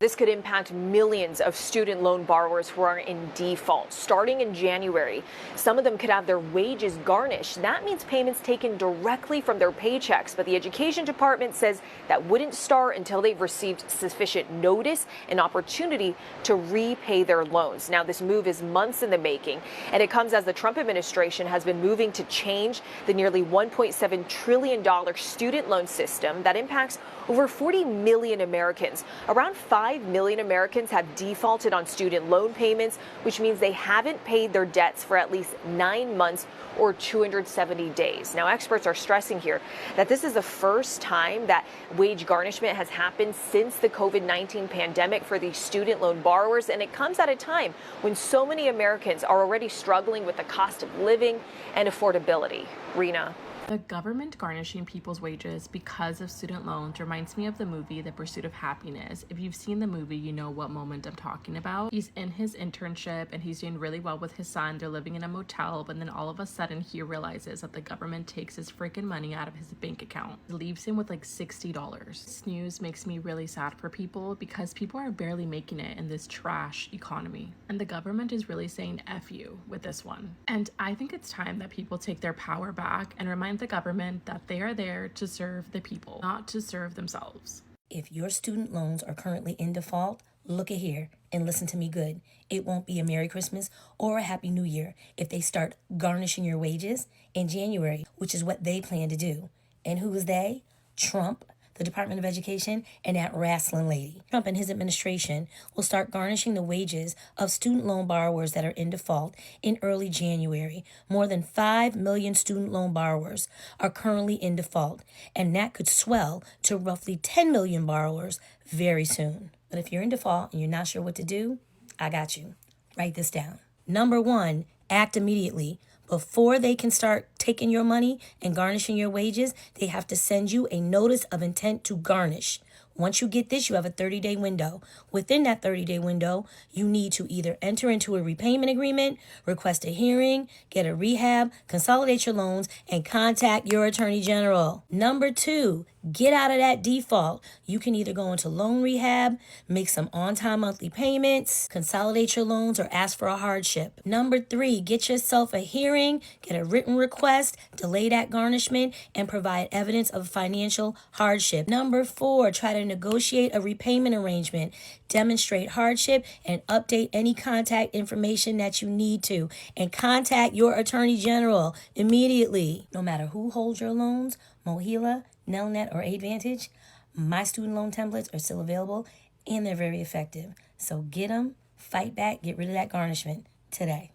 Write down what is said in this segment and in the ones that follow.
This could impact millions of student loan borrowers who are in default. Starting in January, some of them could have their wages garnished. That means payments taken directly from their paychecks. But the Education Department says that wouldn't start until they've received sufficient notice and opportunity to repay their loans. Now, this move is months in the making, and it comes as the Trump administration has been moving to change the nearly $1.7 trillion student loan system that impacts over 40 million Americans. Around 5 million Americans have defaulted on student loan payments, which means they haven't paid their debts for at least 9 months or 270 days. Now, experts are stressing here that this is the first time that wage garnishment has happened since the COVID-19 pandemic for these student loan borrowers, and it comes at a time when so many Americans are already struggling with the cost of living and affordability. Rena. The government garnishing people's wages because of student loans reminds me of the movie The Pursuit of Happiness. If you've seen the movie, you know what moment I'm talking about. He's in his internship and he's doing really well with his son. They're living in a motel, but then all of a sudden he realizes that the government takes his freaking money out of his bank account. It leaves him with like $60. This news makes me really sad for people because people are barely making it in this trash economy. And the government is really saying F you with this one. And I think it's time that people take their power back and remind the government that they are there to serve the people, not to serve themselves. If your student loans are currently in default, look at here and listen to me good. It won't be a Merry Christmas or a Happy New Year if they start garnishing your wages in January, which is what they plan to do. And who is they? Trump, the Department of Education, and that wrestling lady. Trump and his administration will start garnishing the wages of student loan borrowers that are in default in early January. More than 5 million student loan borrowers are currently in default, and that could swell to roughly 10 million borrowers very soon. But if you're in default and you're not sure what to do, I got you. Write this down. Number 1, act immediately. Before they can start taking your money and garnishing your wages, they have to send you a notice of intent to garnish. Once you get this, you have a 30-day window. Within that 30-day window, you need to either enter into a repayment agreement, request a hearing, get a rehab, consolidate your loans, and contact your attorney general. Number 2, get out of that default. You can either go into loan rehab, make some on-time monthly payments, consolidate your loans, or ask for a hardship. Number 3, get yourself a hearing, get a written request, delay that garnishment, and provide evidence of financial hardship. Number 4, try to negotiate a repayment arrangement, demonstrate hardship, and update any contact information that you need to. And contact your attorney general immediately. No matter who holds your loans, Mohila, Nelnet, or Advantage, my student loan templates are still available and they're very effective. So get them, fight back, get rid of that garnishment today.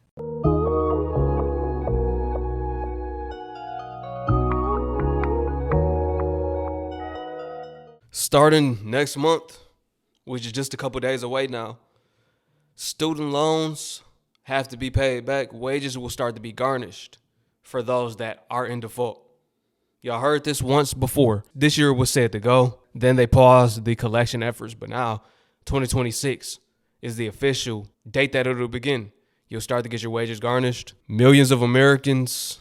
Starting next month, which is just a couple days away now, student loans have to be paid back. Wages will start to be garnished for those that are in default. Y'all heard this once before. This year was set to go. Then they paused the collection efforts. But now, 2026 is the official date that it'll begin. You'll start to get your wages garnished. Millions of Americans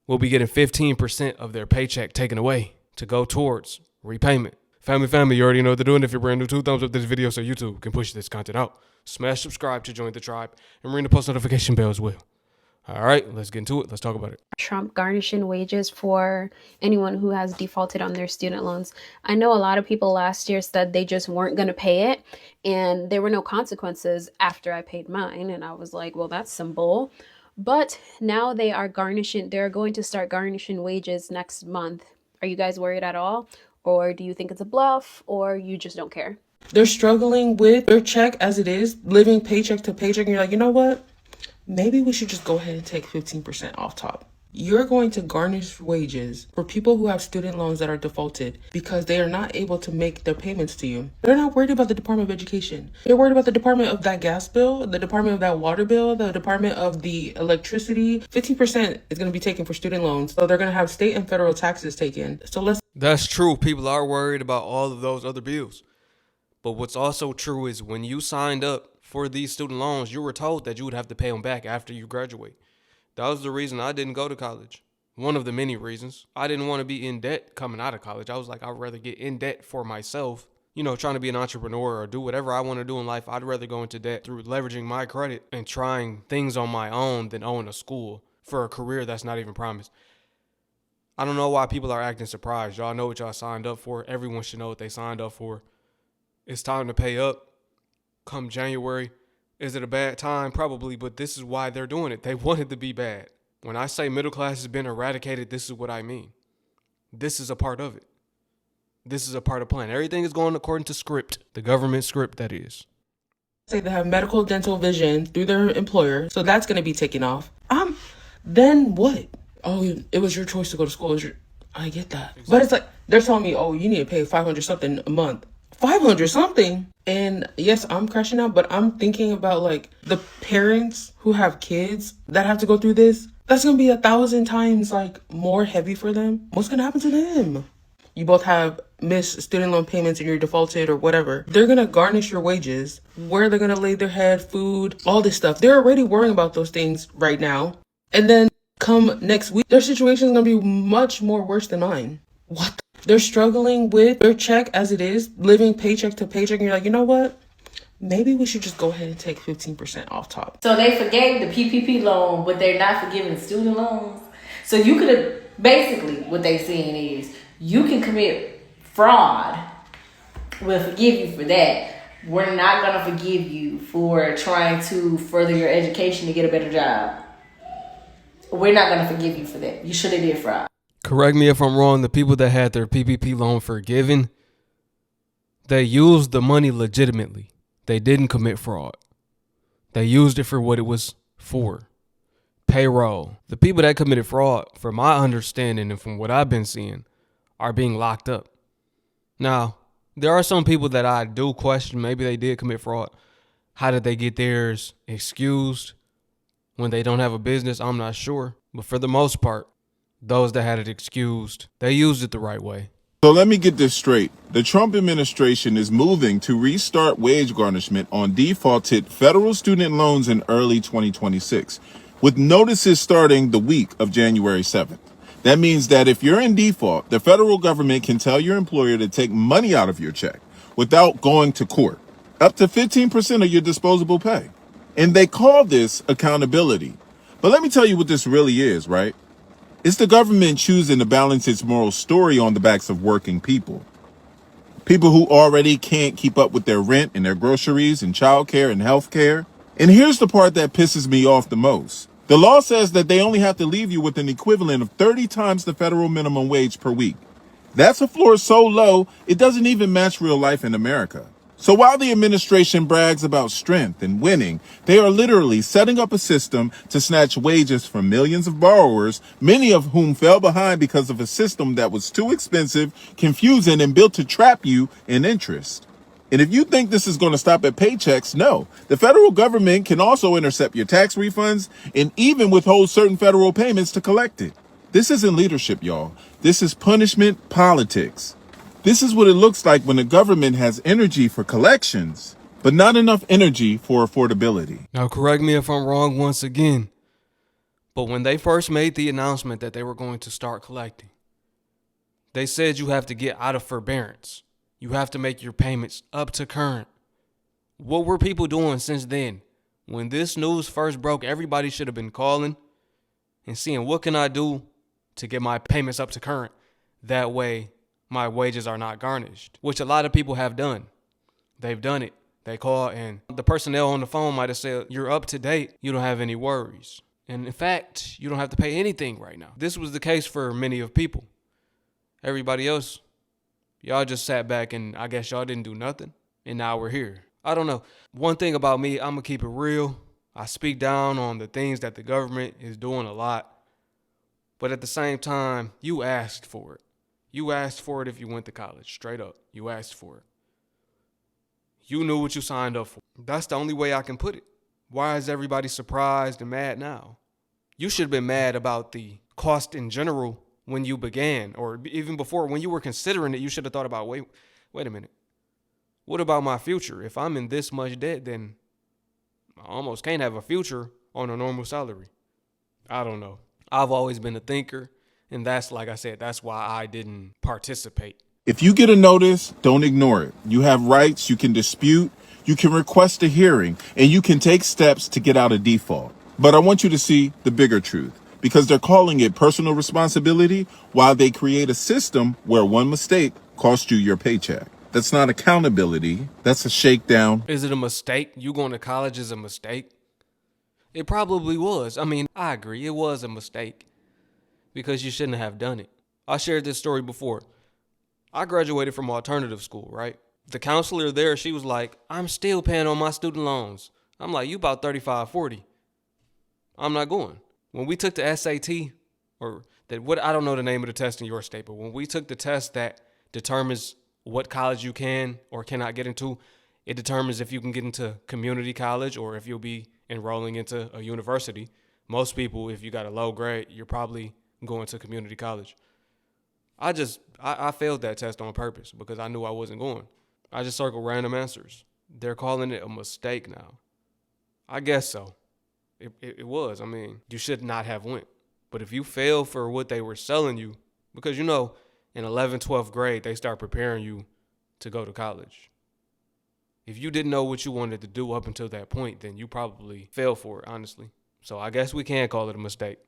will be getting 15% of their paycheck taken away to go towards repayment. Family, you already know what they're doing. If you're brand new, 2 thumbs up this video so YouTube can push this content out. Smash subscribe to join the tribe and ring the post notification bell as well. All right, let's get into it. Let's talk about it. Trump garnishing wages for anyone who has defaulted on their student loans. I know a lot of people last year said they just weren't going to pay it and there were no consequences after I paid mine. And I was like, well, that's some bull. But now they're going to start garnishing wages next month. Are you guys worried at all? Or do you think it's a bluff, or you just don't care? They're struggling with their check as it is, living paycheck to paycheck. And you're like, you know what? Maybe we should just go ahead and take 15% off top. You're going to garnish wages for people who have student loans that are defaulted because they are not able to make their payments to you. They're not worried about the Department of Education. They're worried about the department of that gas bill, the department of that water bill, the department of the electricity. 15% is going to be taken for student loans. So they're going to have state and federal taxes taken. That's true. People are worried about all of those other bills. But what's also true is when you signed up for these student loans, you were told that you would have to pay them back after you graduate. That was the reason I didn't go to college. One of the many reasons. I didn't want to be in debt coming out of college. I was like, I'd rather get in debt for myself trying to be an entrepreneur or do whatever I want to do in life, I'd rather go into debt through leveraging my credit and trying things on my own than own a school for a career that's not even promised. I don't know why people are acting surprised. Y'all know what y'all signed up for. Everyone should know what they signed up for. It's time to pay up come January. Is it a bad time? Probably, but this is why they're doing it. They want it to be bad. When I say middle class has been eradicated, this is what I mean. This is a part of it. This is a part of the plan. Everything is going according to script, the government script, that is. Say they have medical, dental, vision through their employer, so that's going to be taken off. Then what? Oh, it was your choice to go to school. I get that. Exactly. But it's like, they're telling me, oh, you need to pay 500 something a month. 500 something? And yes, I'm crashing out, but I'm thinking about like the parents who have kids that have to go through this. That's going to be 1,000 times like more heavy for them. What's going to happen to them? You both have missed student loan payments and you're defaulted or whatever. They're going to garnish your wages. Where they're going to lay their head, food, all this stuff. They're already worrying about those things right now. And then come next week, their situation is going to be much more worse than mine. What? They're struggling with their check as it is, living paycheck to paycheck. And you're like, you know what? Maybe we should just go ahead and take 15% off top. So they forgave the PPP loan, but they're not forgiving student loans. So you could have, basically what they're saying is, you can commit fraud. We'll forgive you for that. We're not going to forgive you for trying to further your education to get a better job. We're not going to forgive you for that. You should have did fraud. Correct me if I'm wrong. The people that had their PPP loan forgiven, they used the money legitimately. They didn't commit fraud. They used it for what it was for. Payroll. The people that committed fraud, from my understanding and from what I've been seeing, are being locked up. Now, there are some people that I do question. Maybe they did commit fraud. How did they get theirs excused when they don't have a business? I'm not sure. But for the most part, those that had it excused, they used it the right way. So let me get this straight. The Trump administration is moving to restart wage garnishment on defaulted federal student loans in early 2026, with notices starting the week of January 7th. That means that if you're in default, the federal government can tell your employer to take money out of your check without going to court, up to 15% of your disposable pay. And they call this accountability. But let me tell you what this really is, right? It's the government choosing to balance its moral story on the backs of working people. People who already can't keep up with their rent and their groceries and childcare and healthcare. And here's the part that pisses me off the most. The law says that they only have to leave you with an equivalent of 30 times the federal minimum wage per week. That's a floor so low, it doesn't even match real life in America. So while the administration brags about strength and winning, they are literally setting up a system to snatch wages from millions of borrowers, many of whom fell behind because of a system that was too expensive, confusing, and built to trap you in interest. And if you think this is going to stop at paychecks, no. The federal government can also intercept your tax refunds and even withhold certain federal payments to collect it. This isn't leadership, y'all. This is punishment politics. This is what it looks like when the government has energy for collections, but not enough energy for affordability. Now, correct me if I'm wrong once again, but when they first made the announcement that they were going to start collecting, they said you have to get out of forbearance. You have to make your payments up to current. What were people doing since then? When this news first broke, everybody should have been calling and seeing what can I do to get my payments up to current. That way, my wages are not garnished, which a lot of people have done. They've done it. They call and the personnel on the phone might have said, you're up to date. You don't have any worries. And in fact, you don't have to pay anything right now. This was the case for many of people. Everybody else, y'all just sat back and I guess y'all didn't do nothing. And now we're here. I don't know. One thing about me, I'm going to keep it real. I speak down on the things that the government is doing a lot. But at the same time, you asked for it. You asked for it if you went to college, straight up. You asked for it. You knew what you signed up for. That's the only way I can put it. Why is everybody surprised and mad now? You should have been mad about the cost in general when you began, or even before, when you were considering it, you should have thought about, wait a minute. What about my future? If I'm in this much debt, then I almost can't have a future on a normal salary. I don't know. I've always been a thinker. And that's, like I said, that's why I didn't participate If you get a notice, don't ignore it. You have rights, you can dispute, you can request a hearing, and you can take steps to get out of default. But I want you to see the bigger truth, because they're calling it personal responsibility while they create a system where one mistake cost you your paycheck. That's not accountability, that's a shakedown. Is it a mistake? You going to college is a mistake? It probably was. I mean, I agree, it was a mistake because you shouldn't have done it. I shared this story before. I graduated from alternative school, right? The counselor there, she was like, I'm still paying on my student loans. I'm like, you about 35, 40. I'm not going. When we took the SAT, I don't know the name of the test in your state, but when we took the test that determines what college you can or cannot get into, it determines if you can get into community college or if you'll be enrolling into a university. Most people, if you got a low grade, you're probably going to community college. I failed that test on purpose because I knew I wasn't going. I just circled random answers. They're calling it a mistake now. I guess so. It was. I mean, you should not have went. But if you fail for what they were selling you, because in 11th, 12th grade, they start preparing you to go to college. If you didn't know what you wanted to do up until that point, then you probably fell for it, honestly. So I guess we can call it a mistake.